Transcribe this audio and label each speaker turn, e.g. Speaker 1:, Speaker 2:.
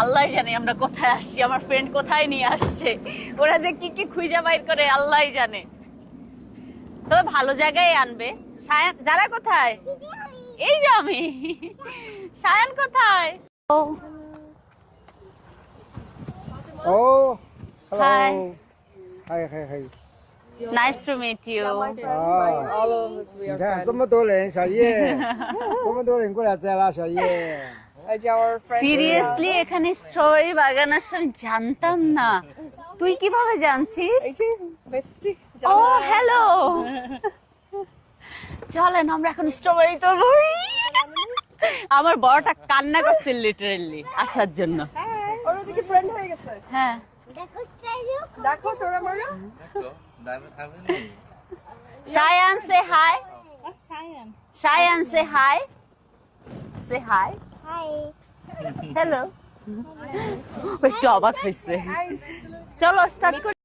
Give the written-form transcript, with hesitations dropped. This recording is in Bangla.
Speaker 1: আল্লাহ জানে আমরা কোথায় আসছি, আমার ফ্রেন্ড কোথায় নিয়ে আসছে, ওরা যে কি কি খুঁজে বাইর করে আল্লাহ জানে। তবে ভালো জায়গায় আনবে। সায়ান যারা কোথায়? এই যে আমি। সায়ান কোথায়? ও
Speaker 2: Oh, hello.
Speaker 1: Hi.
Speaker 2: Hi.
Speaker 1: Nice to meet you.
Speaker 3: All of us, we
Speaker 2: 你
Speaker 3: are
Speaker 2: 看
Speaker 3: friends.
Speaker 2: 这么多人，小叶，这么多人过来摘了，小叶。
Speaker 3: Our friends.
Speaker 1: Seriously এখানে স্ট্রবেরি বাগান আছে আমি জানতাম না। তুই কিভাবে জানছিস?
Speaker 3: এই যে বেস্টি
Speaker 1: ও হ্যালো, চলেন আমরা এখন স্ট্রবেরি তোলবো। আমার বড়টা কান্না করছে লিটারেলি আসার জন্য।
Speaker 3: ওরা দেখি ফ্রেন্ড হয়ে গেছে।
Speaker 1: হ্যাঁ
Speaker 3: দেখো তোরা মরো।
Speaker 1: Cheyenne, say hi. Cheyenne, say hi. Say hi.
Speaker 4: Hi.
Speaker 1: Hello. একটু অবাক হয়েছে। চলো স্টার্ট করি।